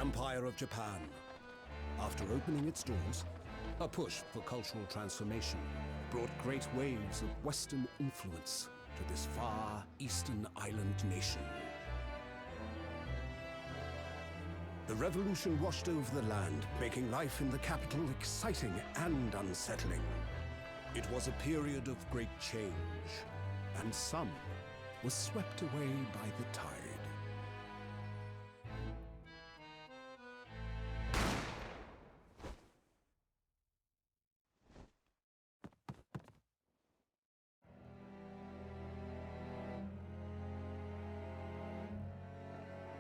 Empire of Japan. After opening its doors, a push for cultural transformation brought great waves of Western influence to this far eastern island nation. The revolution washed over the land, making life in the capital exciting and unsettling. It was a period of great change, and some was swept away by the tide.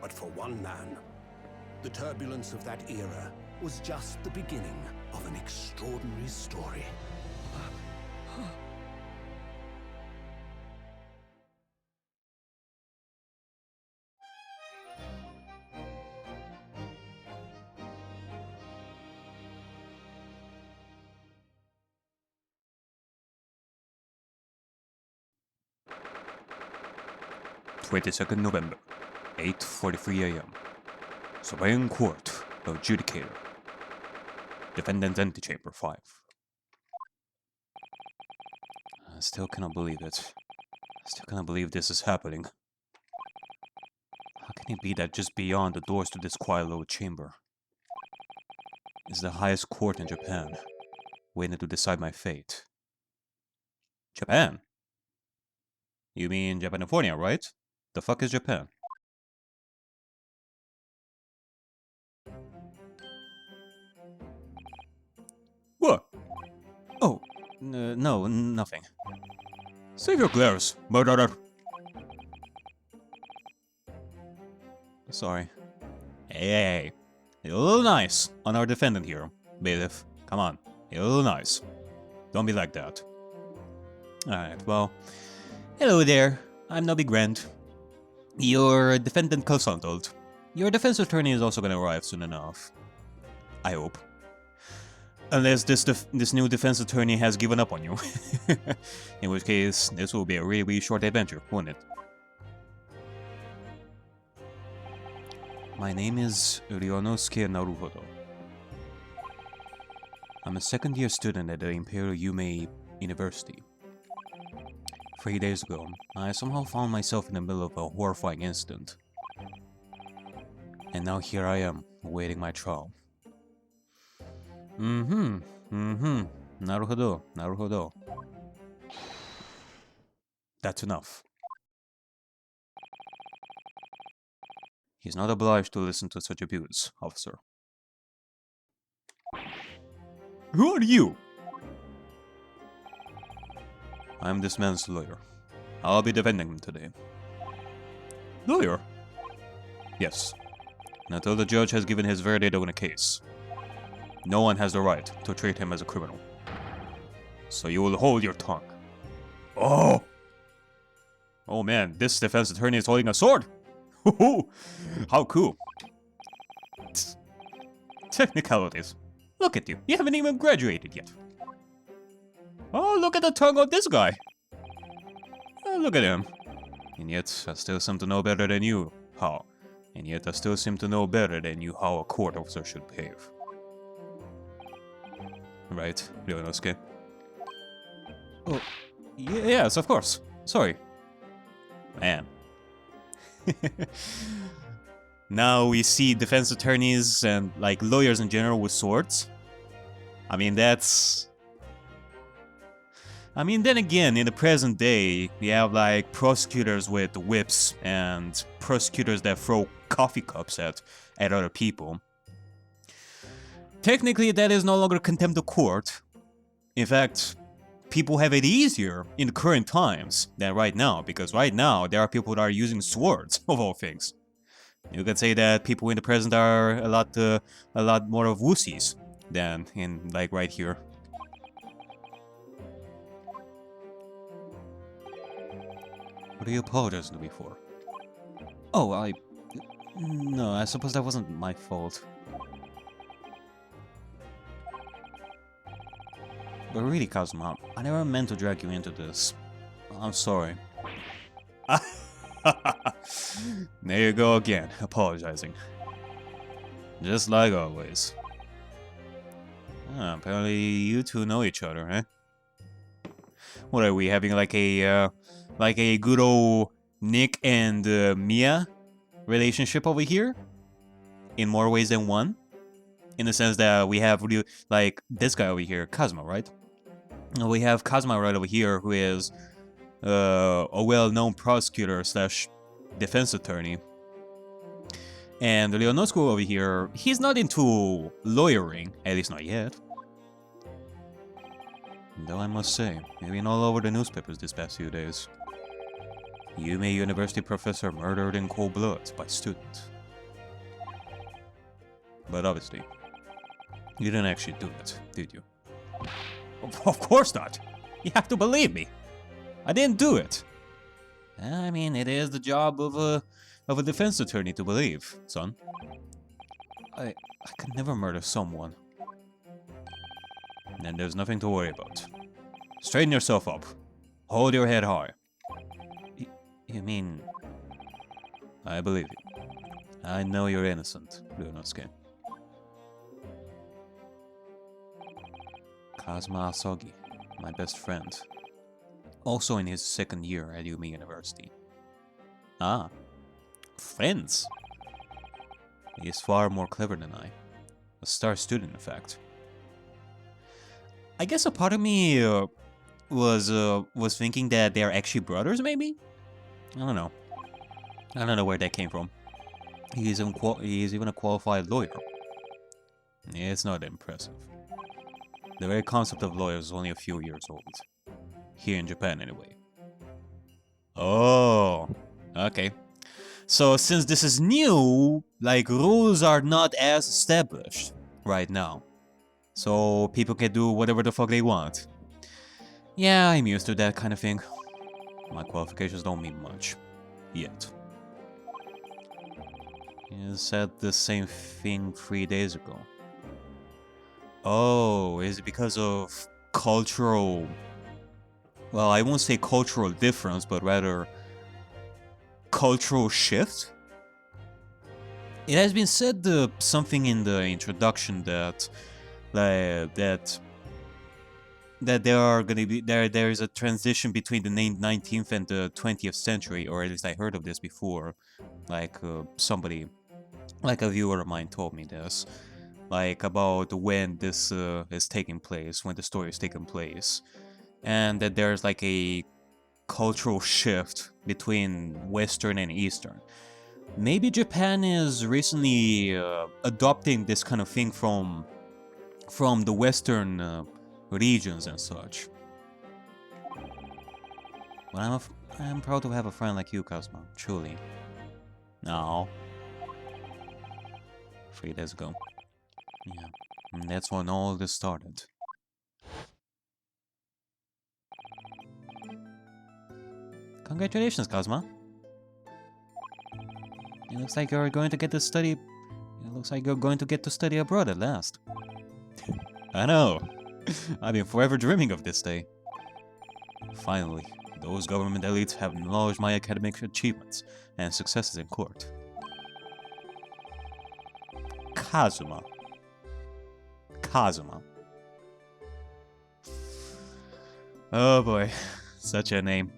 But for one man, the turbulence of that era was just the beginning of an extraordinary story. November 8:43 a.m. Supreme Court of Judicator. Defendant's Antechamber 5. I still cannot believe it. I still cannot believe this is happening. How can it be that just beyond the doors to this quiet little chamber is the highest court in Japan, waiting to decide my fate? Japan? You mean Japanifornia, right? The fuck is Japan? What? Oh, no, nothing. Save your glares, murderer. Sorry. Hey, a little nice on our defendant here, bailiff. Come on, a little nice. Don't be like that. Alright, well, hello there. I'm Noby Grant, your defendant consultant. Your defense attorney is also gonna arrive soon enough. I hope. Unless this new defense attorney has given up on you. In which case, this will be a really short adventure, won't it? My name is Ryonosuke Naruhodo. I'm a second-year student at the Imperial Yume University. 3 days ago, I somehow found myself in the middle of a horrifying incident. And now here I am, awaiting my trial. Naruhodo. That's enough. He's not obliged to listen to such abuse, officer. Who are you? I'm this man's lawyer. I'll be defending him today. Lawyer? Yes. And until the judge has given his verdict on a case, no one has the right to treat him as a criminal. So you will hold your tongue. Oh! Oh man, this defense attorney is holding a sword! How cool. Technicalities. Look at you, you haven't even graduated yet. Oh, look at the tongue of this guy. Oh, look at him. And yet, I still seem to know better than you how. And yet, I still seem to know better than you how a court officer should behave. Right, Ryonosuke? Oh, yes, of course. Sorry. Man. Now we see defense attorneys and, like, lawyers in general with swords. I mean, that's... I mean, then again, in the present day, you have, like, prosecutors with whips and prosecutors that throw coffee cups at other people. Technically, that is no longer contempt of court. In fact, people have it easier in the current times than right now, because right now, there are people that are using swords, of all things. You could say that people in the present are a lot more of wussies than in, like, right here. What are you apologizing to me for? Oh, no, I suppose that wasn't my fault. But really, Kazuma, I never meant to drag you into this. I'm sorry. There you go again, apologizing. Just like always. Ah, apparently you two know each other, huh? What are we having, like a good old Nick and Mia relationship over here? In more ways than one? In the sense that we have like this guy over here, Kazuma, right? And we have Kazuma right over here, who is a well-known prosecutor slash defense attorney. And Leonoscu over here, he's not into lawyering, at least not yet. Though I must say, he's been all over the newspapers this past few days. Yume University professor murdered in cold blood by student. But obviously, you didn't actually do it, did you? Of course not! You have to believe me! I didn't do it! I mean, it is the job of a defense attorney to believe, son. I could never murder someone. Then there's nothing to worry about. Straighten yourself up. Hold your head high. You mean... I believe you. I know you're innocent, Ryunosuke. Kazuma Asogi, my best friend. Also in his second year at Yume University. Ah, friends? He is far more clever than I. A star student, in fact. I guess a part of me was thinking that they're actually brothers, maybe? I don't know. I don't know where that came from. He is even a qualified lawyer. It's not impressive. The very concept of lawyers is only a few years old. Here in Japan, anyway. Oh, okay. So since this is new, like, rules are not as established right now. So people can do whatever the fuck they want. Yeah, I'm used to that kind of thing. My qualifications don't mean much. Yet. You said the same thing 3 days ago. Oh, is it because of cultural... Well, I won't say cultural difference, but rather... cultural shift? It has been said something in the introduction that... that there is a transition between the 19th and the 20th century, or at least I heard of this before. Like, somebody... like a viewer of mine told me this. Like, about when this is taking place, when the story is taking place. And that there's like a cultural shift between Western and Eastern. Maybe Japan is recently adopting this kind of thing from the Western regions and such. But I'm proud to have a friend like you, Kazuma, truly. No. 3 days ago. Yeah, and that's when all this started. Congratulations, Kazuma. It looks like you're going to get to study... It looks like you're going to get to study abroad at last. I know. I've been forever dreaming of this day. Finally, those government elites have acknowledged my academic achievements and successes in court. Kazuma. Kazuma. Oh boy, such a name.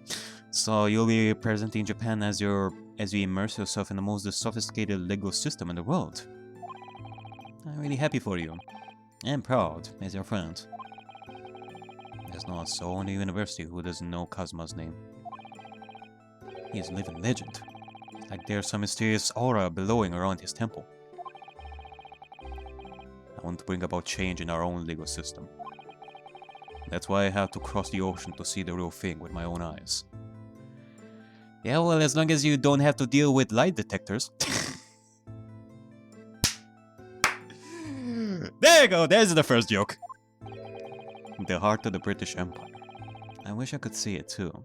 So you'll be representing Japan as you immerse yourself in the most sophisticated legal system in the world. I'm really happy for you. And proud as your friend. There's not a soul in the university who doesn't know Kazuma's name. He is a living legend. Like there's some mysterious aura billowing around his temple. I want to bring about change in our own legal system. That's why I have to cross the ocean to see the real thing with my own eyes. Yeah, well, as long as you don't have to deal with lie detectors. There you go, there's the first joke. The heart of the British Empire. I wish I could see it too.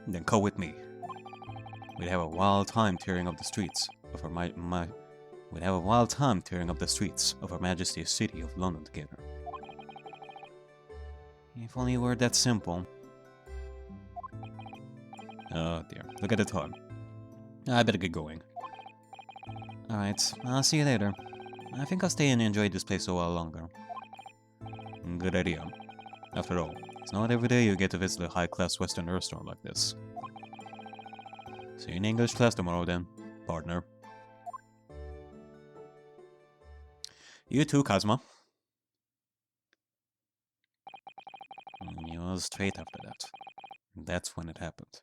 Then come with me. We'd have a wild time tearing up the streets of We'd have a wild time tearing up the streets of Her Majesty's city of London together. If only it were that simple. Oh dear, look at the time. I better get going. Alright, I'll see you later. I think I'll stay and enjoy this place a while longer. Good idea. After all, it's not every day you get to visit a high-class Western restaurant like this. See you in English class tomorrow then, partner. You too, Kazuma. It was straight after that. That's when it happened.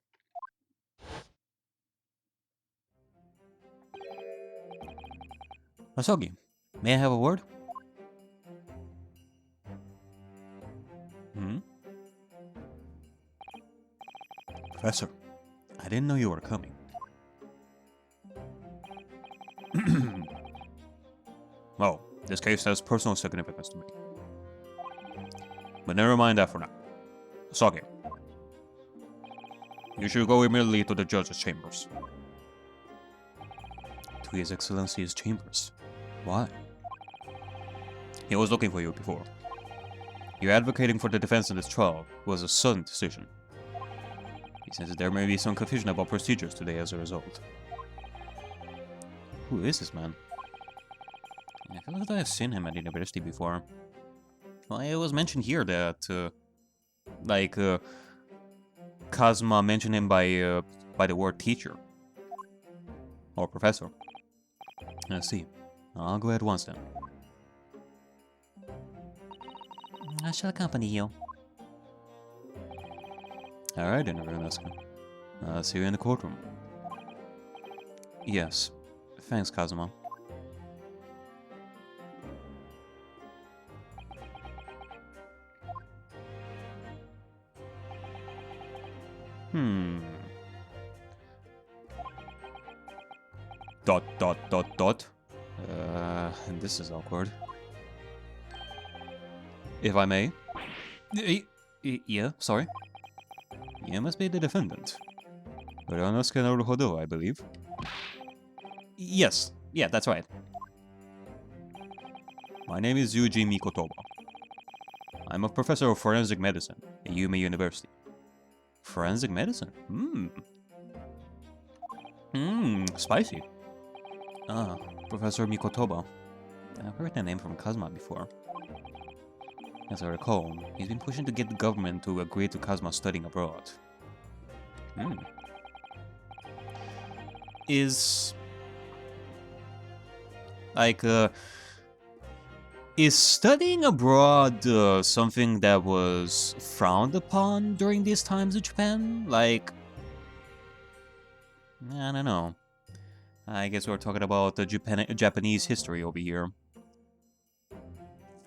Asogi, may I have a word? Hmm? Professor, I didn't know you were coming. Well, this case has personal significance to me. But never mind that for now. Asogi, you should go immediately to the judge's chambers. To His Excellency's chambers? Why? He was looking for you before. You advocating for the defense in this trial was a sudden decision. He says there may be some confusion about procedures today as a result. Who is this man? I feel like I've seen him at university before. Well, it was mentioned here that, Kazuma mentioned him by the word teacher. Or professor. I see. I'll go at once then. I shall accompany you. Alright then, Veronica. I'll see you in the courtroom. Yes. Thanks, Kazuma. Dot. This is awkward. If I may? Yeah, sorry? You must be the defendant. Veronica Naruhodo, I believe. Yes, yeah, that's right. My name is Yuji Mikotoba. I'm a professor of forensic medicine at Yume University. Forensic medicine? Spicy. Ah, Professor Mikotoba. I've heard that name from Kazuma before. As I recall, he's been pushing to get the government to agree to Kazuma studying abroad. Is studying abroad something that was frowned upon during these times in Japan? Like, I don't know. I guess we're talking about the Japanese history over here.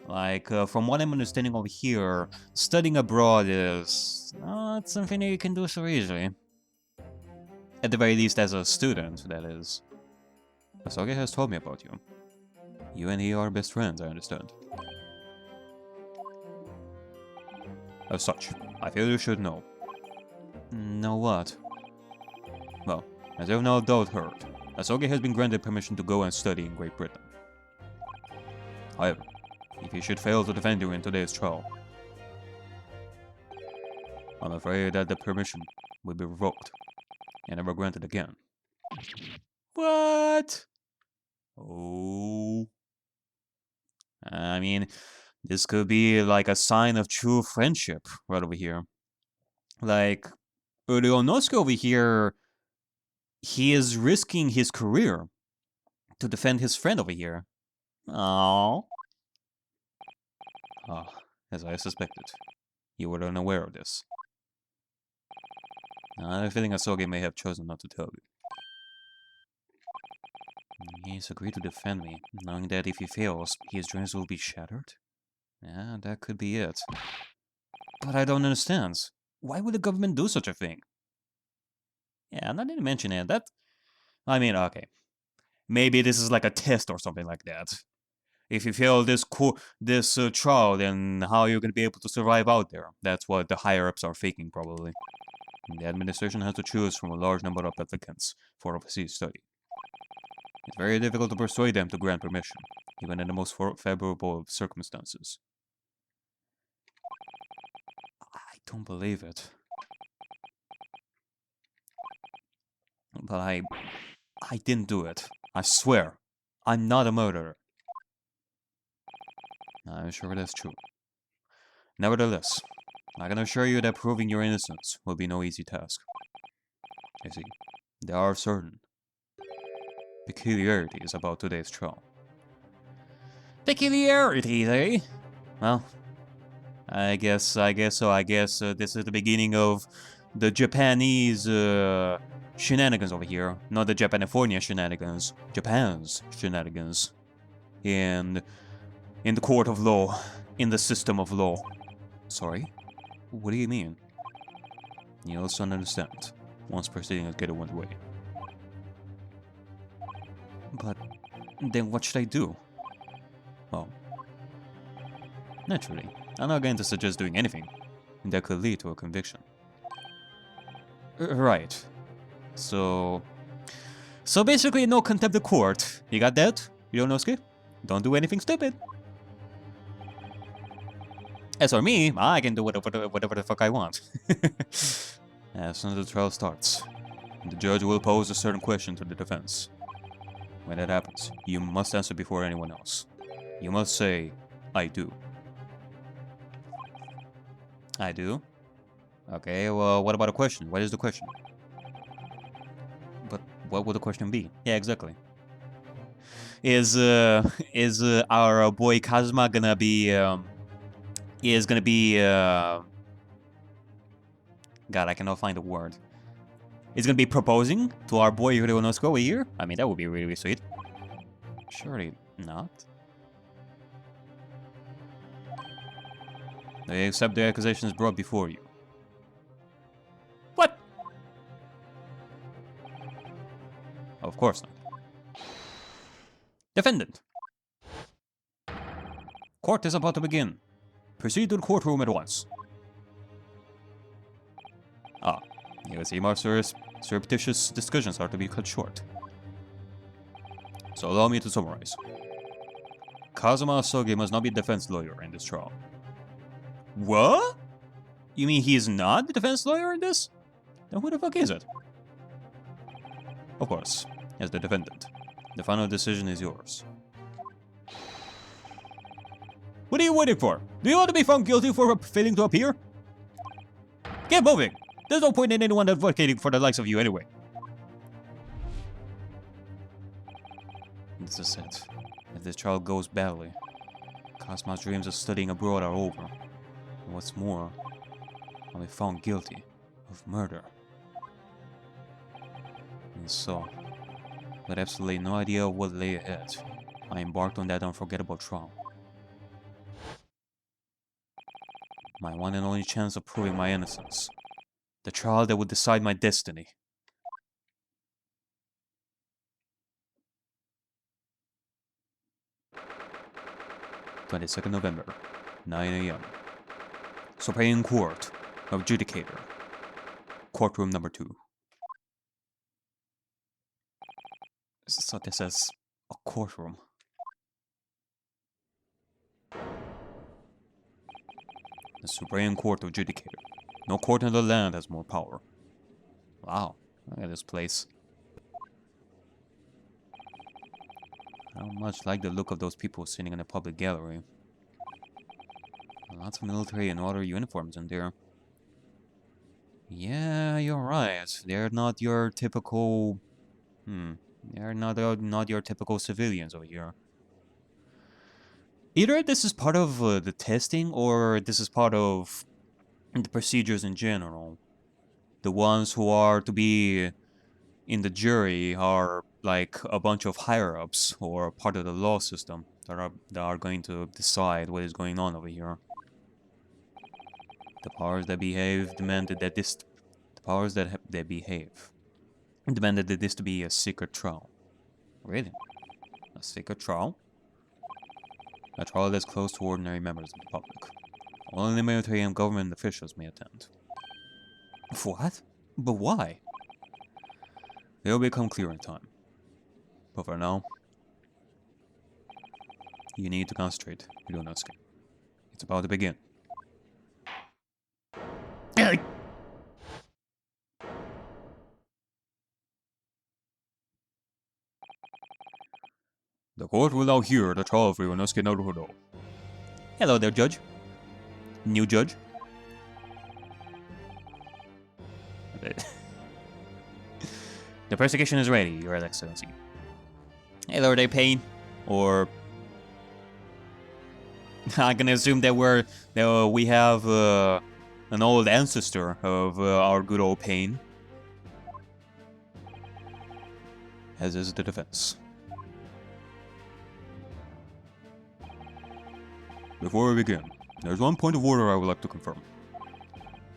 Like, from what I'm understanding over here, studying abroad is not something that you can do so easily. At the very least as a student, that is. Asogi has told me about you. You and he are best friends, I understand. As such, I feel you should know. Know what? Well, as you've no doubt heard, Asogi has been granted permission to go and study in Great Britain. However, if he should fail to defend you in today's trial, I'm afraid that the permission will be revoked and never granted again. What? Oh. I mean, this could be like a sign of true friendship right over here. Like, Ryonosuke over here, he is risking his career to defend his friend over here. Oh. Ah, as I suspected. You were unaware of this. I have a feeling Asogi may have chosen not to tell you. He's agreed to defend me, knowing that if he fails, his dreams will be shattered? Yeah, that could be it. But I don't understand. Why would the government do such a thing? Yeah, I'm not going to mention it. I mean, okay. Maybe this is like a test or something like that. If you fail this trial, then how are you going to be able to survive out there? That's what the higher-ups are faking, probably. And the administration has to choose from a large number of applicants for overseas study. It's very difficult to persuade them to grant permission, even in the most favorable of circumstances. I don't believe it. But I didn't do it. I swear. I'm not a murderer. I'm sure that's true. Nevertheless, I can assure you that proving your innocence will be no easy task. You see, there are certain peculiarities about today's trial. Peculiarities, eh? Well, I guess so. I guess this is the beginning of the Japanese shenanigans over here. Not the Japanifornia shenanigans. Japan's shenanigans. In the court of law. In the system of law. Sorry? What do you mean? You also understand. Once proceedings get underway. But then what should I do? Well, naturally, I'm not going to suggest doing anything that could lead to a conviction. Right. So basically no contempt of court. You got that, Yonosuke? Don't do anything stupid. As for me, I can do whatever the fuck I want. As soon as the trial starts, the judge will pose a certain question to the defense. When that happens, you must answer before anyone else. You must say, I do. I do? Okay, well, what about a question? What is the question? But what would the question be? Yeah, exactly. Is our boy Kazuma gonna be, God, I cannot find the word. Is gonna be proposing to our boy Hironosuke here? I mean, that would be really, really sweet. Surely not. They accept the accusations brought before you. What? Of course not. Defendant. Court is about to begin. Proceed to the courtroom at once. Ah, you see, my surreptitious discussions are to be cut short. So allow me to summarize. Kazuma Asogi must not be a defense lawyer in this trial. What? You mean he is not the defense lawyer in this? Then who the fuck is it? Of course, as the defendant. The final decision is yours. What are you waiting for? Do you want to be found guilty for failing to appear? Get moving! There's no point in anyone advocating for the likes of you anyway. This is it. If this trial goes badly, Kazuma's dreams of studying abroad are over. And what's more, I'll be found guilty of murder. And so, with absolutely no idea what lay ahead, I embarked on that unforgettable trial. My one and only chance of proving my innocence. The trial that would decide my destiny. November, 9 a.m. Supreme Court of Judicator. Courtroom number 2. So this is a courtroom. The Supreme Court of Judicator. No court in the land has more power. Wow, look at this place. I don't much like the look of those people sitting in a public gallery. Lots of military and other uniforms in there. Yeah, you're right. They're not your typical... They're not your typical civilians over here. Either this is part of the testing, or this is part of the procedures in general. The ones who are to be in the jury are like a bunch of higher-ups, or part of the law system, that are going to decide what is going on over here. The powers that behave demanded that this... The powers that behave demanded that this to be a secret trial. Really? A secret trial? A trial that's closed to ordinary members of the public. Only military and government officials may attend. What? But why? They'll become clear in time. But for now, you need to concentrate, Yonosuke. It's about to begin. The court will now hear the trial of Ryunosuke Naruhodo. Hello there, Judge. New Judge. The prosecution is ready, Your Excellency. Hello there, Pain. Or... I'm gonna assume that we have an old ancestor of our good old Pain. As is the defense. Before we begin, there's one point of order I would like to confirm.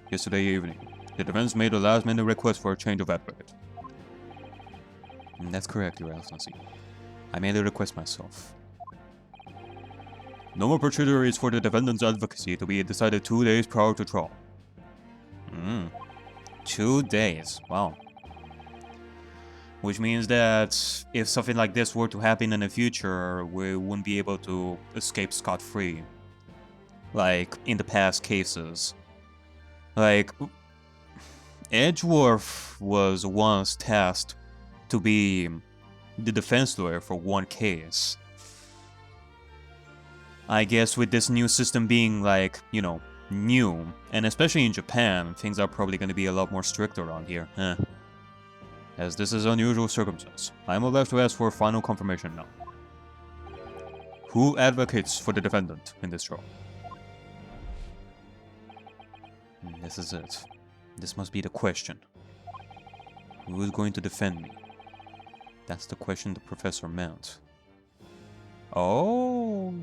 Yesterday evening, the defense made a last-minute request for a change of advocate. That's correct, Your Excellency. I made a request myself. No more procedure is for the defendant's advocacy to be decided 2 days prior to trial. 2 days, wow. Which means that if something like this were to happen in the future, we wouldn't be able to escape scot-free. Like in the past cases. Like, Edgeworth was once tasked to be the defense lawyer for one case. I guess with this new system being like, you know, new, and especially in Japan, things are probably going to be a lot more strict around here. As this is unusual circumstance, I am allowed to ask for final confirmation now. Who advocates for the defendant in this trial? This is it. This must be the question. Who is going to defend me? That's the question the professor meant. Oh!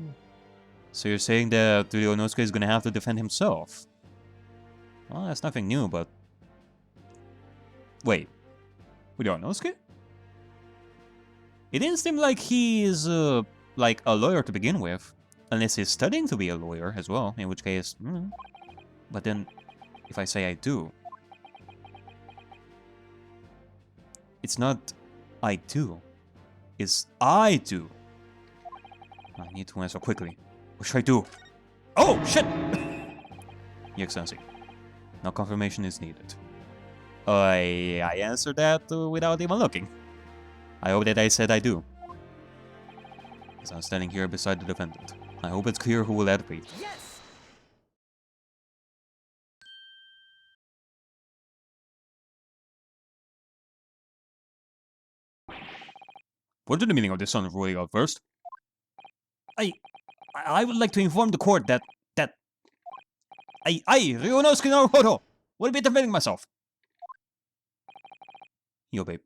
So you're saying that Ryunosuke is gonna have to defend himself? Well, that's nothing new, but... Wait. Ryunosuke? It didn't seem like he is, like, a lawyer to begin with. Unless he's studying to be a lawyer as well, in which case... But then, if I say I do... It's not I do. It's I do. I need to answer quickly. What should I do? Oh, shit! Your Excellency, no confirmation is needed. I answered that without even looking. I hope that I said I do. As I'm standing here beside the defendant, I hope it's clear who will advocate. Yes! What is the meaning of this son of ruling out first? I would like to inform the court that Ryunosuke Naruhodo, will be defending myself. Yo, babe.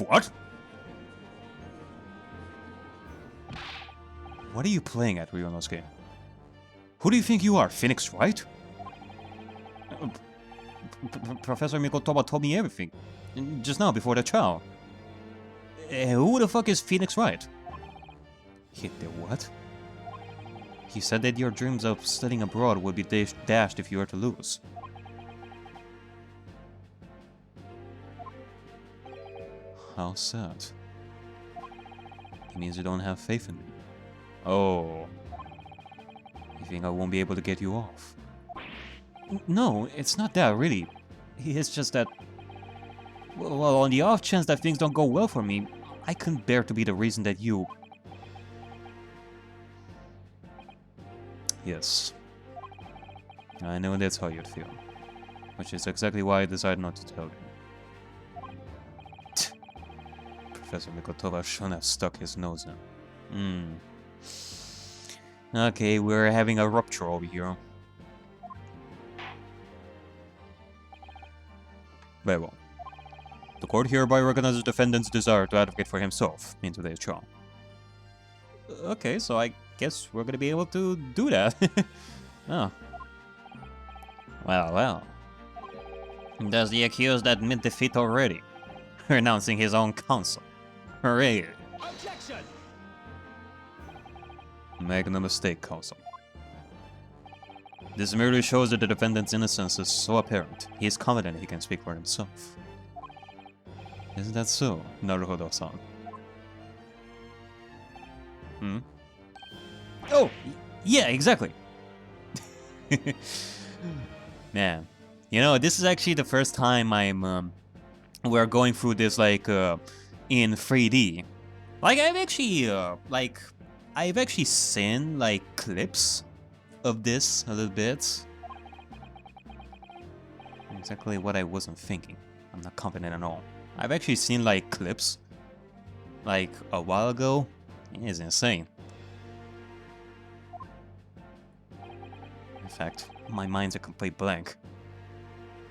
What? What are you playing at, Ryunosuke? Who do you think you are, Phoenix Wright? Professor Mikotoba told me everything. Just now, before the trial. Who the fuck is Phoenix Wright? Hit the what? He said that your dreams of studying abroad would be dashed if you were to lose. How sad. It means you don't have faith in me. Oh. You think I won't be able to get you off? No, it's not that, really. It's just that... Well, on the off chance that things don't go well for me, I couldn't bear to be the reason that you... Yes. I know that's how you'd feel. Which is exactly why I decided not to tell you. Professor Mikotoba shouldn't have stuck his nose in. Okay, we're having a rupture over here. Very well. The court hereby recognizes the defendant's desire to advocate for himself in today's trial. Okay, so I guess we're gonna be able to do that. Oh. Well. Does the accused admit defeat already? Renouncing his own counsel. Hooray! Objection! Make no mistake, counsel. This merely shows that the defendant's innocence is so apparent, he is confident he can speak for himself. Isn't that so, Naruhodo-san? Oh! Yeah, exactly! Man. You know, this is actually the first time we're going through this, like, in 3D. Like, I've actually seen, like, clips of this a little bit. Exactly what I wasn't thinking. I'm not confident at all. I've actually seen, like, clips, like, a while ago. It is insane. In fact, my mind's a complete blank.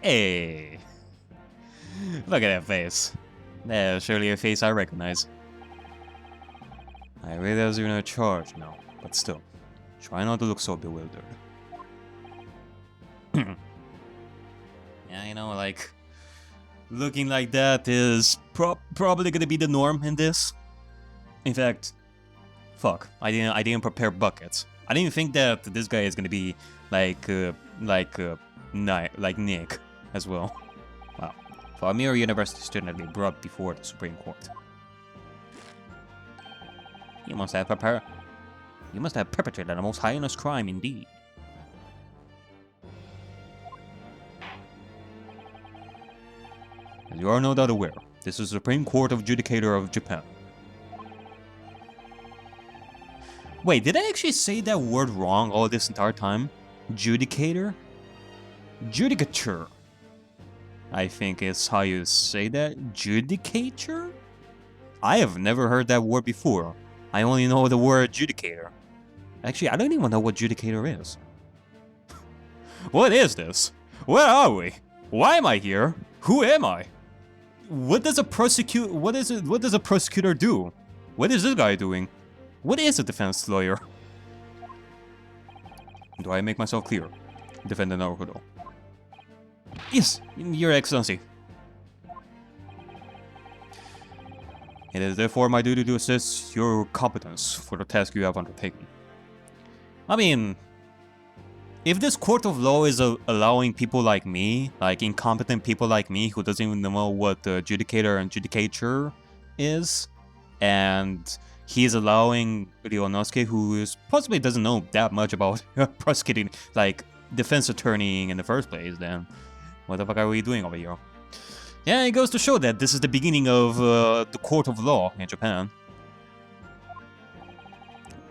Hey! Look at that face. That's surely a face I recognize. I realize you're in charge now, but still, try not to look so bewildered. Yeah, you know, like, looking like that is probably gonna be the norm in this. In fact, fuck, I didn't prepare buckets. I didn't think that this guy is gonna be like Nick as well. Wow, for a mere university student to be brought before the Supreme Court. You must have perpetrated the most heinous crime indeed. As you are no doubt aware, this is the Supreme Court of Judicature of Japan. Wait, did I actually say that word wrong all this entire time? Judicator? Judicature. I think is how you say that. Judicature? I have never heard that word before. I only know the word judicator. Actually, I don't even know what judicator is. What is this? Where are we? Why am I here? Who am I? What does a prosecutor do? What is this guy doing? What is a defense lawyer? Do I make myself clear? Defendant Naruhodo. Yes, Your Excellency. It is therefore my duty to assess your competence for the task you have undertaken. I mean, if this court of law is allowing people like me, like incompetent people like me who doesn't even know what the judicator and judicature is, and he's allowing Ryunosuke, who is possibly doesn't know that much about prosecuting, like defense attorneying in the first place, then what the fuck are we doing over here? Yeah, it goes to show that this is the beginning of the court of law in Japan.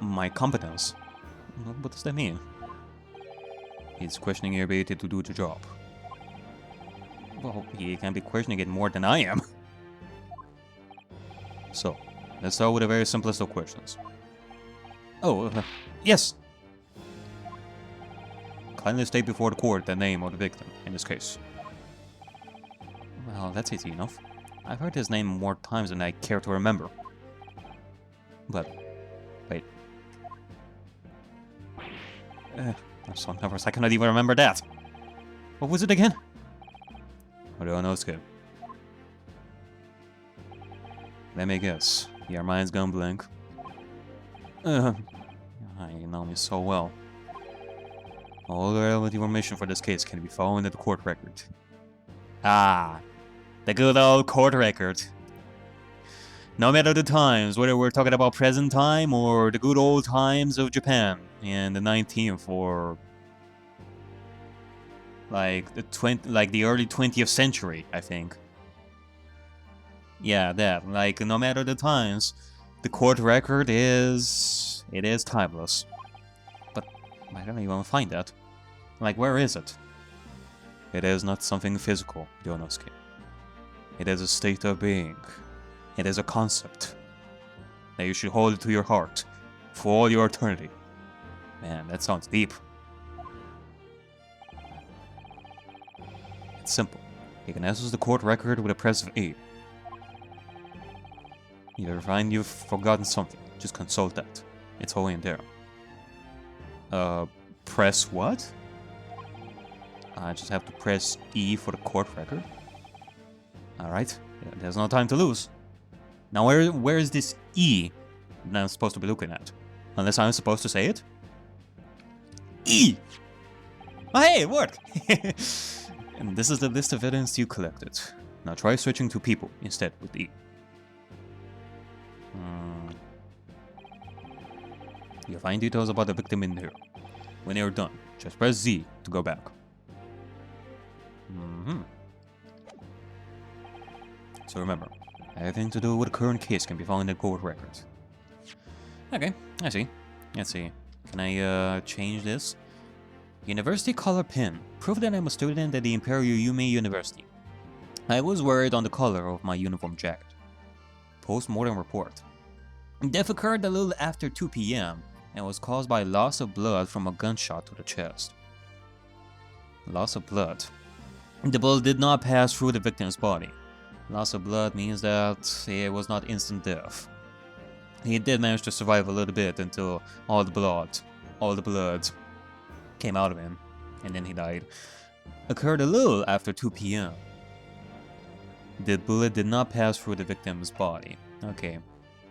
My competence? What does that mean? He's questioning your ability to do the job. Well, he can be questioning it more than I am. So, let's start with the very simplest of questions. Oh, yes! Kindly state before the court the name of the victim, in this case. Well, that's easy enough. I've heard his name more times than I care to remember. But, wait. So numbers, I cannot even remember that. What was it again? Ryunosuke. Let me guess. Your mind's gone blank. You know me so well. All the relevant information for this case can be found in the court record. Ah, the good old court record. No matter the times, whether we're talking about present time or the good old times of Japan in the 19th or like the early 20th century, I think. Yeah, that. Like, no matter the times, the court record is timeless. But I don't even find that. Like, where is it? It is not something physical, Ryunosuke. It is a state of being. It is a concept that you should hold to your heart for all your eternity. Man, that sounds deep. It's simple. You can access the court record with a press of A. If you find you've forgotten something, just consult that. It's all in there. Press what? I just have to press E for the court record. Alright, yeah, there's no time to lose. Now where is this E that I'm supposed to be looking at? Unless I'm supposed to say it? E! Oh hey, it worked! And this is the list of evidence you collected. Now try switching to people instead with E. You'll find details about the victim in here. When you're done, just press Z to go back. So remember, Everything to do with the current case can be found in the court records. Okay, I see. Let's see. Can I change this? University color pin. Proof that I'm a student at the Imperial Yume University. I was worried on the color of my uniform jacket. Post-mortem report. Death occurred a little after 2 p.m. and was caused by loss of blood from a gunshot to the chest. Loss of blood. The bullet did not pass through the victim's body. Loss of blood means that it was not instant death. He did manage to survive a little bit until all the blood came out of him, and then he died. Occurred a little after 2 p.m. The bullet did not pass through the victim's body. Okay,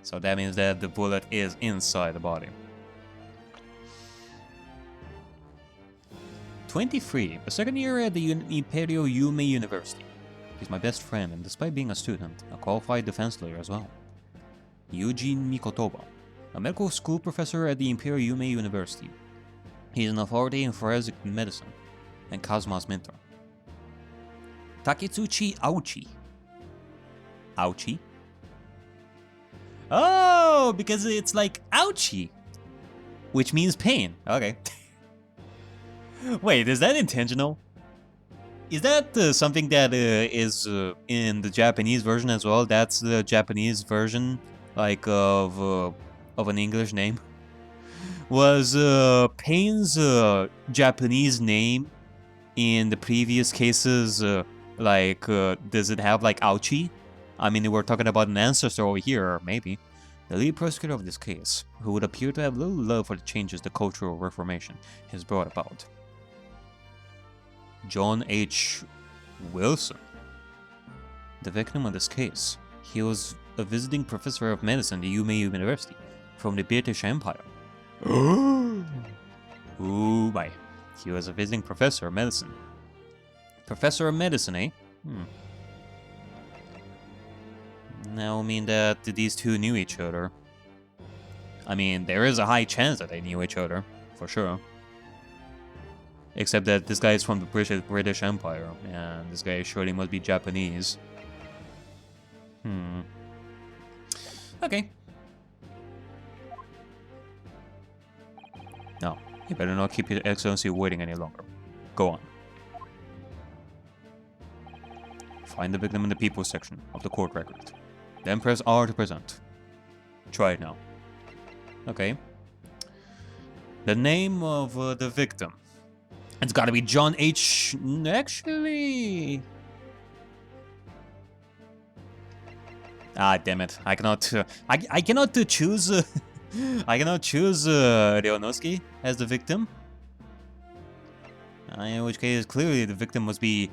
so that means that the bullet is inside the body. 23, a second year at the Imperial Yume University. He's my best friend, and despite being a student, a qualified defense lawyer as well. Eugene Mikotoba, a medical school professor at the Imperial Yume University. He is an authority in forensic medicine, and Kazuma's mentor. Taketsuchi Auchi. Ouchie? Oh, because it's like ouchie, which means pain. Okay. Wait, is that intentional? Is that something that is in the Japanese version as well? That's the Japanese version, like of an English name. Was Pain's Japanese name in the previous cases does it have like ouchie? I mean, we're talking about an ancestor over here, maybe. The lead prosecutor of this case, who would appear to have little love for the changes the Cultural Reformation has brought about. John H. Wilson. The victim of this case. He was a visiting professor of medicine at the Yume University from the British Empire. Oh my. He was a visiting professor of medicine. Professor of medicine, eh? Now, I mean that these two knew each other. I mean, there is a high chance that they knew each other, for sure. Except that this guy is from the British Empire, and this guy surely must be Japanese. Okay. No, you better not keep your excellency waiting any longer. Go on. Find the victim in the people section of the court record. Then press R to present. Try it now. Okay. The name of the victim. It's gotta be John H. Actually... Ah, damn it. I cannot... I cannot choose... I cannot choose Ryunosuke as the victim. In which case, clearly the victim must be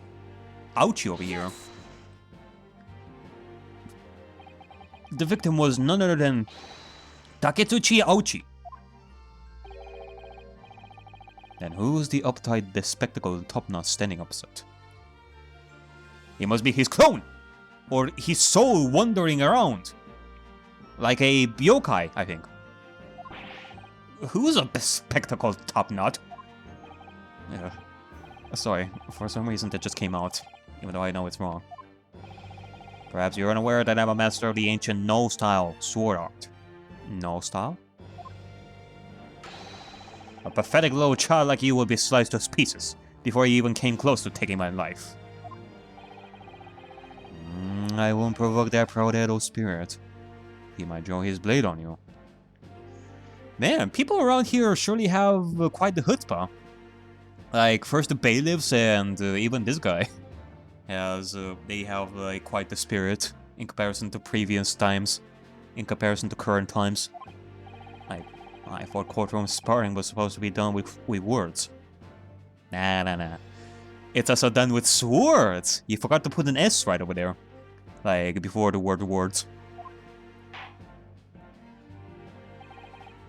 Ouchie over here. The victim was none other than Taketsuchi Ouchi. Then who was the uptight, bespectacled top-knot standing opposite? He must be his clone! Or his soul wandering around. Like a yokai, I think. Who's a bespectacled top-knot? Sorry, for some reason that just came out, even though I know it's wrong. Perhaps you're unaware that I'm a master of the ancient No-style sword art. No-style? A pathetic little child like you will be sliced to pieces before you even came close to taking my life. I won't provoke that proud adult spirit. He might draw his blade on you. Man, people around here surely have quite the chutzpah. Like, first the bailiffs and even this guy. As they have quite the spirit in comparison to previous times, in comparison to current times. I thought courtroom sparring was supposed to be done with words. Nah. It's also done with swords! You forgot to put an S right over there. Like, before the word words.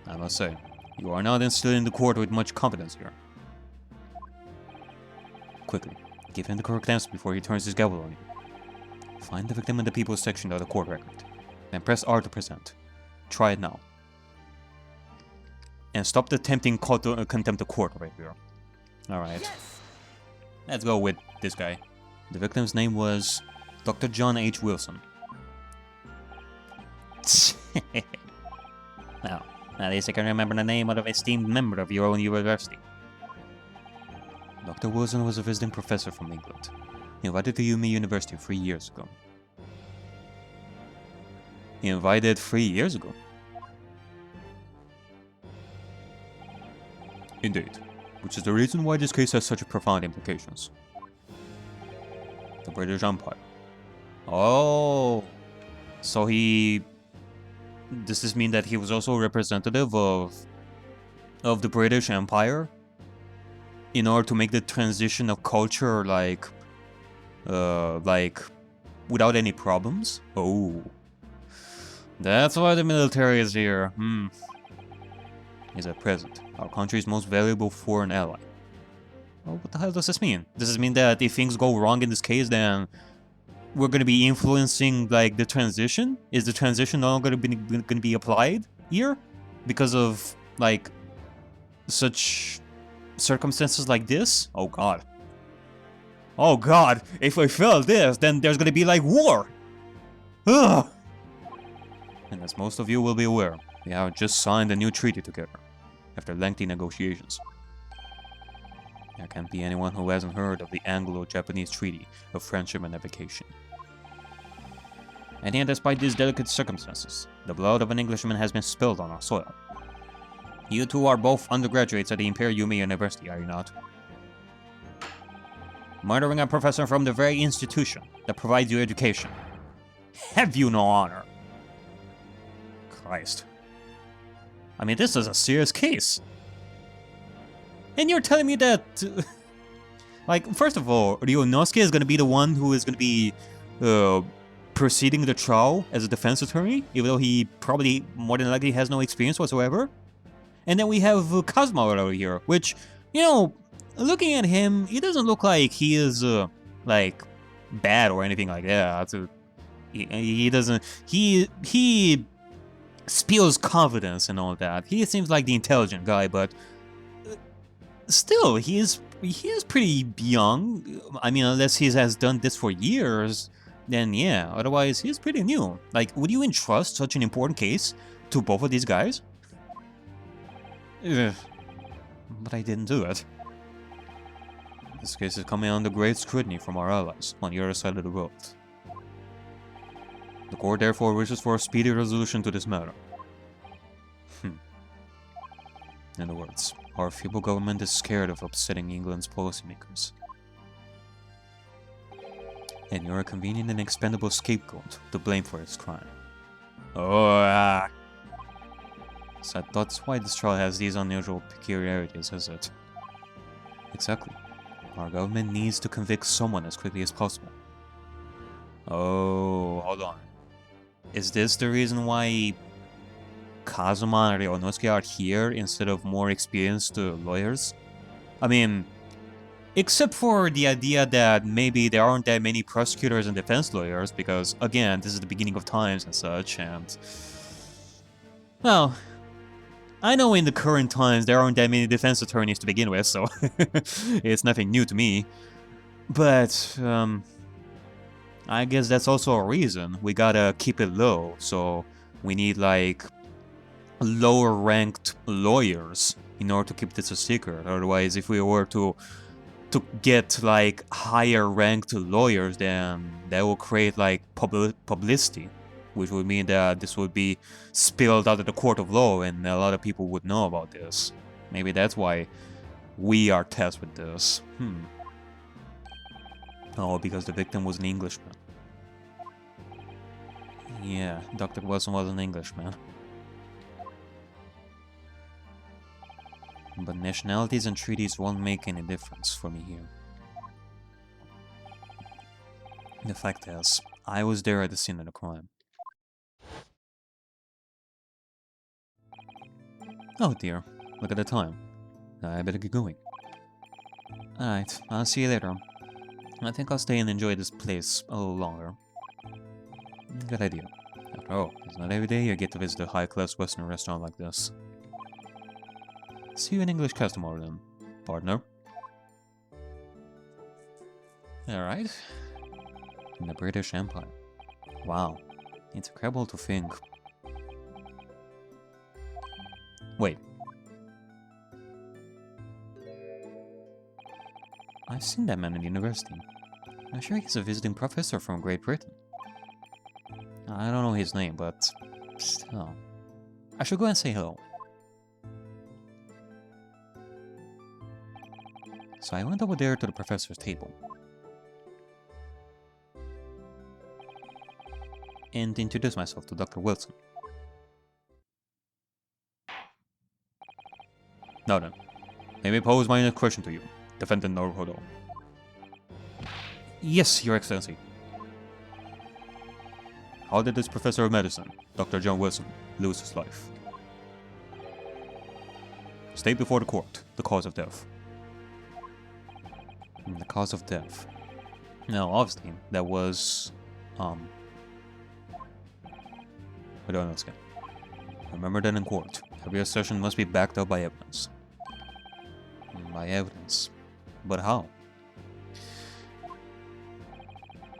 I must say, you are not instilled in the court with much confidence here. Quickly, give him the correct answer before he turns his gavel on you. Find the victim in the people's section of the court record. Then press R to present. Try it now. And stop the tempting contempt of court right here. Alright. Yes. Let's go with this guy. The victim's name was Dr. John H. Wilson. Well, at least I can remember the name of an esteemed member of your own university. Dr. Wilson was a visiting professor from England. He invited to Yumi University 3 years ago. He invited 3 years ago? Indeed. Which is the reason why this case has such profound implications. The British Empire. Oh! So he... Does this mean that he was also a representative of the British Empire? In order to make the transition of culture, like, without any problems? Oh. That's why the military is here. Is at present our country's most valuable foreign ally. Well, what the hell does this mean? Does this mean that if things go wrong in this case, then we're going to be influencing, like, the transition? Is the transition not going to be applied here? Because of, like, such circumstances like this? Oh god. Oh god, if we fail this, then there's going to be, like, war! Ugh! And as most of you will be aware, we have just signed a new treaty together, after lengthy negotiations. There can't be anyone who hasn't heard of the Anglo-Japanese Treaty of Friendship and Navigation. And yet, despite these delicate circumstances, the blood of an Englishman has been spilled on our soil. You two are both undergraduates at the Imperial Yumi University, are you not? Murdering a professor from the very institution that provides you education. Have you no honor? Christ. I mean, this is a serious case. And you're telling me that... like, first of all, Ryunosuke is going to be the one who is going to be proceeding the trial as a defense attorney, even though he probably, more than likely, has no experience whatsoever. And then we have Kazuma over here, which, you know, looking at him, he doesn't look like he is, like, bad or anything like that. He doesn't... He spills confidence and all that. He seems like the intelligent guy, but still, he is pretty young. I mean, unless he has done this for years, then yeah. Otherwise, he's pretty new. Like, would you entrust such an important case to both of these guys? Ugh. But I didn't do it. This case is coming under great scrutiny from our allies on the other side of the world. The court therefore wishes for a speedy resolution to this matter. In other words, our feeble government is scared of upsetting England's policymakers. And you're a convenient and expendable scapegoat to blame for its crime. Oh, So that's why this trial has these unusual peculiarities, is it? Exactly. Our government needs to convict someone as quickly as possible. Oh, hold on. Is this the reason why Kazuma and Ryunosuke are here instead of more experienced lawyers? I mean, except for the idea that maybe there aren't that many prosecutors and defense lawyers, because, again, this is the beginning of times and such, and... well, I know in the current times there aren't that many defense attorneys to begin with, so it's nothing new to me. But, I guess that's also a reason. We gotta keep it low, so we need, like, lower-ranked lawyers in order to keep this a secret. Otherwise, if we were to get, like, higher-ranked lawyers, then that will create, like, publicity, which would mean that this would be spilled out of the court of law, and a lot of people would know about this. Maybe that's why we are tasked with this. Oh, because the victim was an Englishman. Yeah, Dr. Wilson was an Englishman. But nationalities and treaties won't make any difference for me here. The fact is, I was there at the scene of the crime. Oh dear, look at the time. I better get going. Alright, I'll see you later. I think I'll stay and enjoy this place a little longer. Good idea. After all, it's not every day you get to visit a high-class Western restaurant like this. See you in English class tomorrow then, partner. Alright. In the British Empire. Wow. It's incredible to think Wait. I've seen that man in the university. I'm sure he's a visiting professor from Great Britain. I don't know his name, but still. I should go and say hello. So I went over there to the professor's table. And introduced myself to Dr. Wilson. Now then, let me pose my next question to you, Defendant Naruhodo. Yes, Your Excellency. How did this professor of medicine, Dr. John Wilson, lose his life? State before the court the cause of death. The cause of death. Now, obviously, that was, Hold on a second. Remember that in court, every assertion must be backed up by evidence. By evidence. But how?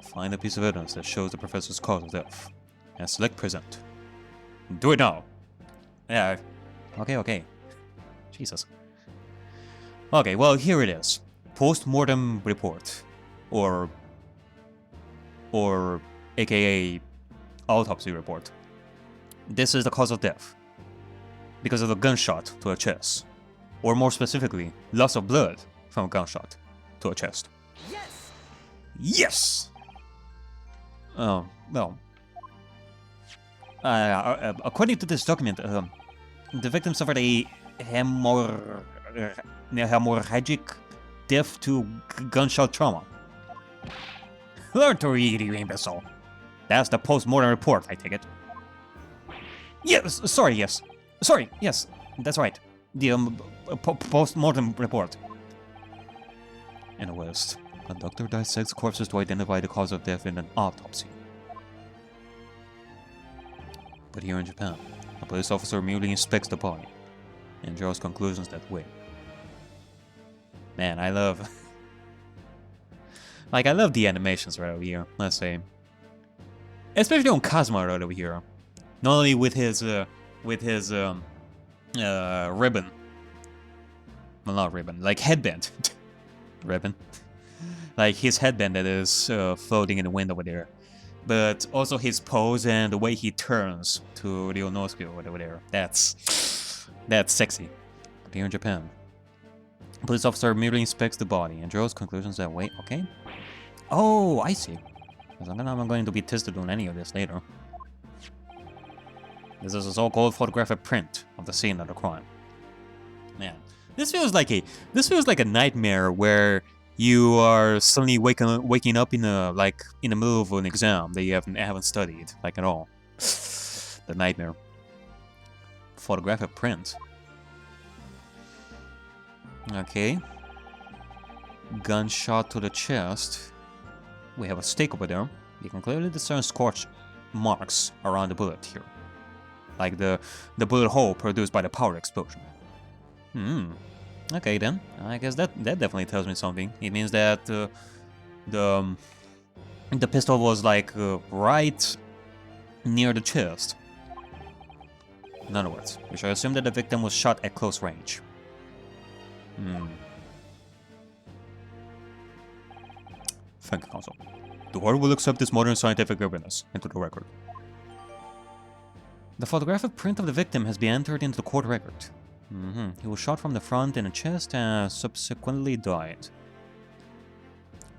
Find a piece of evidence that shows the professor's cause of death, and select present. Do it now! Yeah, okay. Jesus. Okay, well, here it is. Post-mortem report. Or a.k.a. autopsy report. This is the cause of death. Because of a gunshot to a chest. Or more specifically, loss of blood from a gunshot to a chest. Yes! Yes! Oh, well. According to this document, the victim suffered a hemorrhagic death to gunshot trauma. Learn to read, you imbecile. That's the post-mortem report, I take it. Yes, sorry, yes. Sorry, yes, that's right. The post-mortem report. In the West, a doctor dissects corpses to identify the cause of death in an autopsy. But here in Japan, a police officer merely inspects the body and draws conclusions that way. Man, I love... I love the animations right over here, let's say. Especially on Kazuma right over here. Not only with his ribbon. Well, not ribbon, like headband. Ribbon. Like his headband that is floating in the wind over there. But also his pose and the way he turns to Ryunosuke over there. That's sexy. But here in Japan, a police officer merely inspects the body and draws conclusions that way. Okay. Oh, I see. Because I'm going to be tested on any of this later. This is a so-called photographic print of the scene of the crime. Man, this feels like a nightmare where you are suddenly waking up in the middle of an exam that you haven't studied at all. The nightmare. Photographic print. Okay. Gunshot to the chest. We have a stake over there. You can clearly discern scorch marks around the bullet here. Like the bullet hole produced by the powder explosion. Okay then. I guess that definitely tells me something. It means that the pistol was right near the chest. In other words, we should assume that the victim was shot at close range. Thank you, Counsel. The court will accept this modern scientific evidence into the record. The photographic print of the victim has been entered into the court record. He was shot from the front in the chest and subsequently died.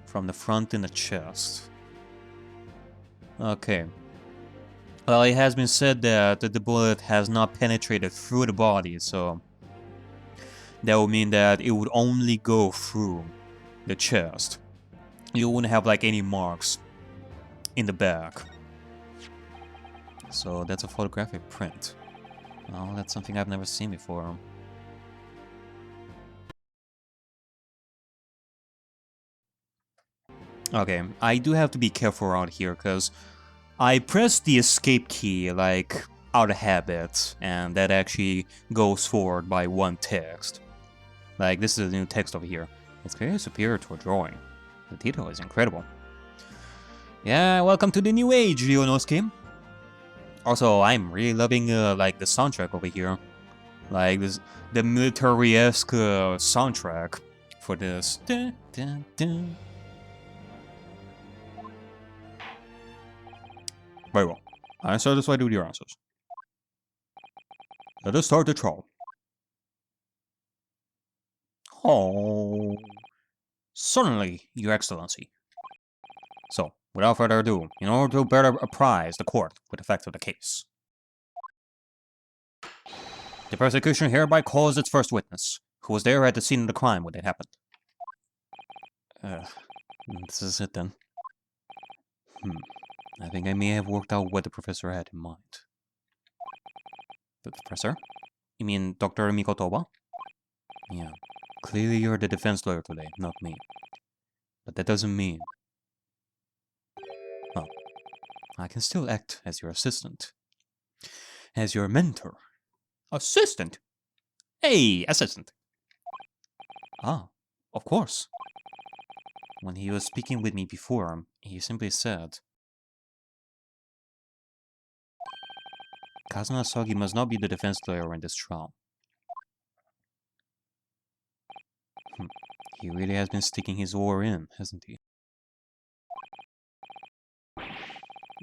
From the front in the chest. Okay. Well, it has been said that the bullet has not penetrated through the body, so that would mean that it would only go through the chest. You wouldn't have any marks in the back. So that's a photographic print. Oh, that's something I've never seen before. Okay, I do have to be careful around here because I pressed the escape key out of habit, and that actually goes forward by one text. This is a new text over here. It's very superior to a drawing. The detail is incredible. Yeah, welcome to the new age, Ryunosuke. Also, I'm really loving the soundtrack over here. Like this, the military-esque soundtrack for this. Dun, dun, dun. Very well. I'm satisfied with your answers. Let us start the trial. Oh, certainly, Your Excellency. So, without further ado, in order to better apprise the court with the facts of the case, the prosecution hereby calls its first witness, who was there at the scene of the crime when it happened. This is it then. I think I may have worked out what the professor had in mind. The professor? You mean Dr. Mikotoba? Yeah. Clearly you're the defense lawyer today, not me. But that doesn't mean... Well, I can still act as your assistant. As your mentor. Assistant? Hey, assistant. Ah, of course. When he was speaking with me before, he simply said, Kazuma Asagi must not be the defense lawyer in this trial. He really has been sticking his oar in, hasn't he?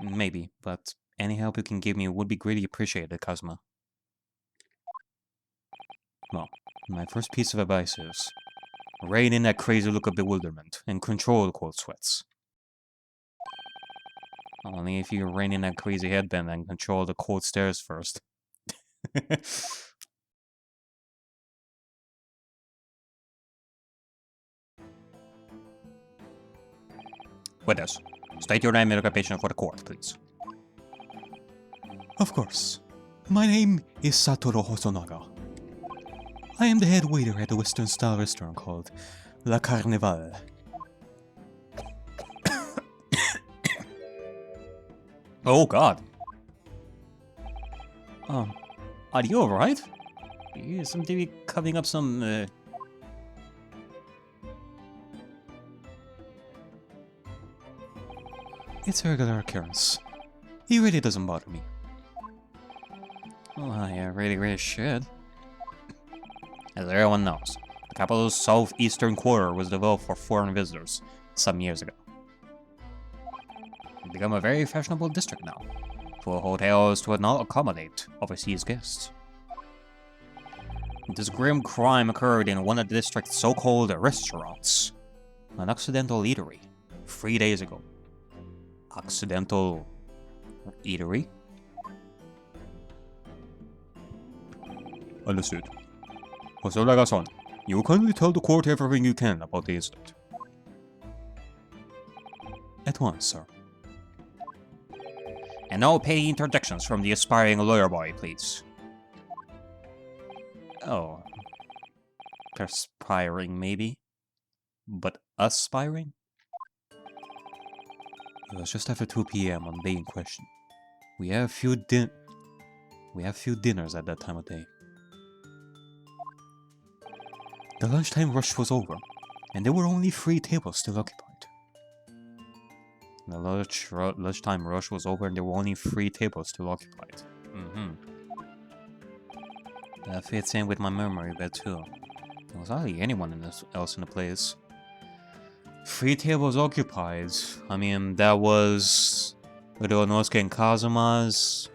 Maybe, but any help you can give me would be greatly appreciated, Kazuma. Well, my first piece of advice is, rein in that crazy look of bewilderment and control the cold sweats. Only if you rein in that crazy headband and control the cold stares first. Witness, state your name and occupation for the court, please. Of course. My name is Satoru Hosonaga. I am the head waiter at a Western-style restaurant called La Carnival. Oh god. Are you alright? You seem to be covering up some, It's a regular occurrence. He really doesn't bother me. Well, I really should. As everyone knows, the capital's southeastern quarter was developed for foreign visitors some years ago. It's become a very fashionable district now, full of hotels to not accommodate overseas guests. This grim crime occurred in one of the district's so-called restaurants, an accidental eatery, 3 days ago. Accidental eatery? Understood. Hosonaga-san, you will kindly tell the court everything you can about the incident. At once, sir. And no petty interjections from the aspiring lawyer boy, please. Oh. Perspiring, maybe? But aspiring? It was just after 2 p.m. on the day in question. We have few dinners at that time of day. The lunchtime rush was over, and there were only 3 tables still occupied. The lunchtime rush was over, and there were only 3 tables still occupied. That fits in with my memory a bit too. There was hardly anyone else in the place. 3 tables occupied. I mean, that was Ryonosuke and Kazuma's,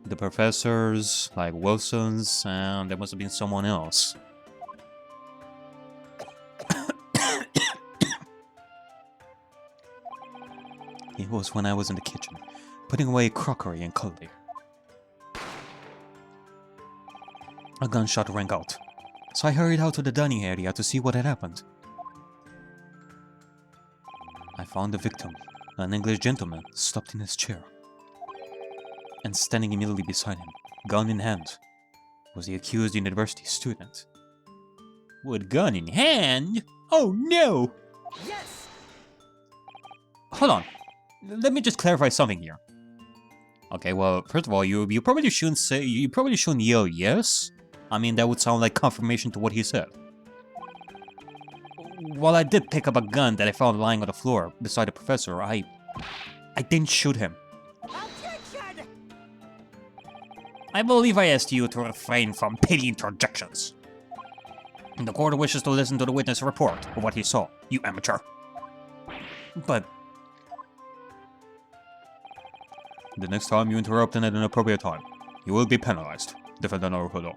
the professors, like Wilson's, and there must have been someone else. It was when I was in the kitchen, putting away crockery and cutlery. A gunshot rang out, so I hurried out to the dining area to see what had happened. I found the victim, an English gentleman, stopped in his chair. And standing immediately beside him, gun in hand, was the accused university student. With gun in hand? Oh no! Yes! Hold on. Let me just clarify something here. Okay, well, first of all, you probably shouldn't yell yes. I mean, that would sound like confirmation to what he said. While I did pick up a gun that I found lying on the floor beside the professor, I didn't shoot him. I believe I asked you to refrain from petty interjections. The court wishes to listen to the witness report of what he saw, you amateur. But... the next time you interrupt at an appropriate time, you will be penalized. Defendant Naruhodo.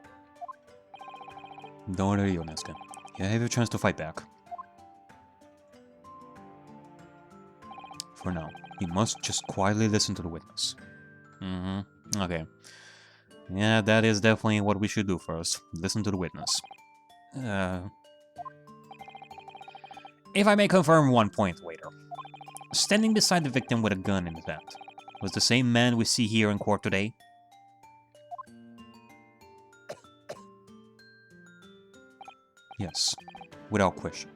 Don't worry, Yonesuke. You have your chance to fight back. For now, you must just quietly listen to the witness. Okay. Yeah, that is definitely what we should do first. Listen to the witness. If I may confirm one point, waiter. Standing beside the victim with a gun in his hand was the same man we see here in court today? Yes, without question.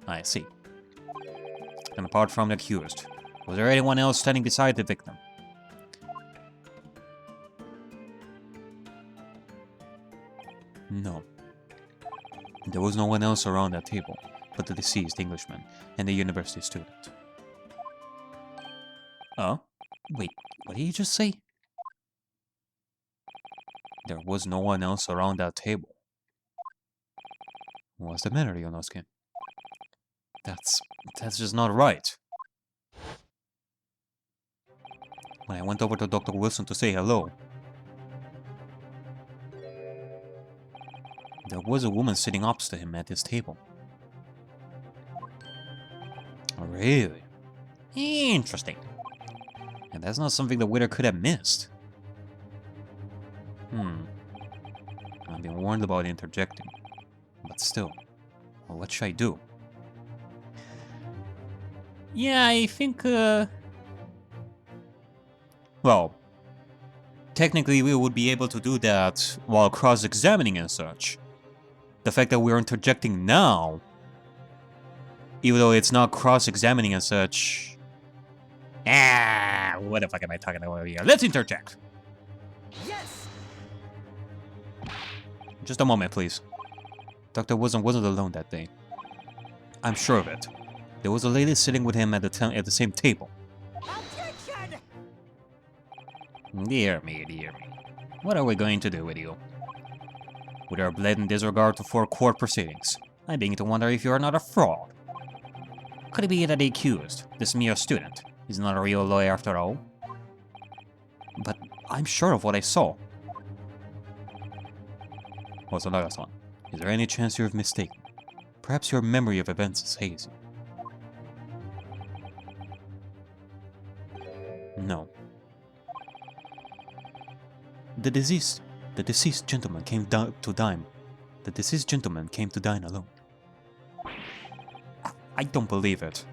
I see. And apart from the accused, was there anyone else standing beside the victim? No. There was no one else around that table but the deceased Englishman and the university student. Oh? Wait, what did you just say? There was no one else around that table. What's the matter, Yonosuke? That's just not right. When I went over to Dr. Wilson to say hello, there was a woman sitting opposite to him at his table. Really? Interesting. And that's not something the waiter could have missed. I've been warned about interjecting. But still, well, what should I do? Yeah, I think, well, technically we would be able to do that while cross-examining and such. The fact that we're interjecting now, even though it's not cross-examining and such... what the fuck am I talking about here? Let's interject! Yes! Just a moment, please. Dr. Wilson wasn't alone that day. I'm sure of it. There was a lady sitting with him at the same table. Objection! Dear me, dear me. What are we going to do with you? With our blatant disregard for court proceedings, I'm beginning to wonder if you are not a fraud. Could it be that the accused, this mere student, is not a real lawyer after all? But I'm sure of what I saw. Wasanaga-san, is there any chance you're mistaken? Perhaps your memory of events is hazy. No. The deceased gentleman came to dine. The deceased gentleman came to dine alone. I don't believe it.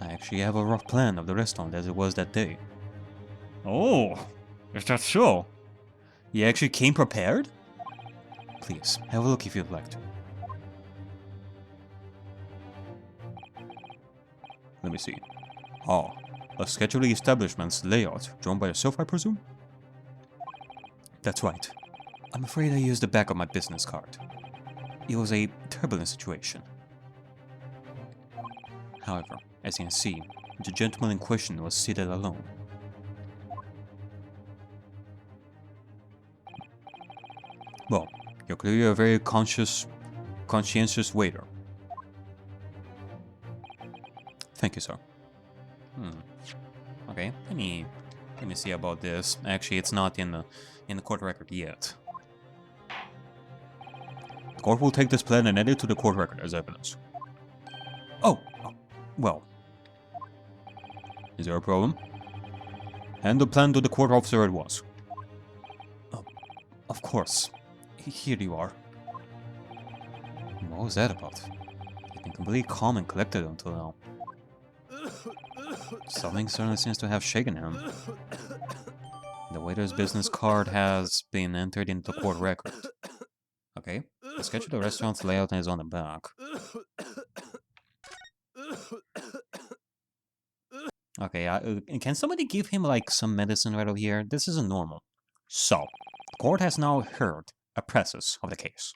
I actually have a rough plan of the restaurant as it was that day. Oh, is that so? You actually came prepared? Please, have a look if you'd like to. Let me see. Ah, a sketch of the establishment's layout, drawn by yourself, I presume? That's right. I'm afraid I used the back of my business card. It was a turbulent situation. However, as you can see, the gentleman in question was seated alone. Well, you're clearly a very conscientious waiter. Thank you, sir. Okay, let me see about this. Actually, it's not in the court record yet. The court will take this plan and add it to the court record as evidence. Oh, well. Is there a problem? Hand the plan to the court officer at once. Oh, of course. Here you are. What was that about? You've been completely calm and collected until now. Something certainly seems to have shaken him. The waiter's business card has been entered into the court record. Okay, the sketch of the restaurant's layout is on the back. Okay, can somebody give him like some medicine right over here? This isn't normal. So, the court has now heard a process of the case.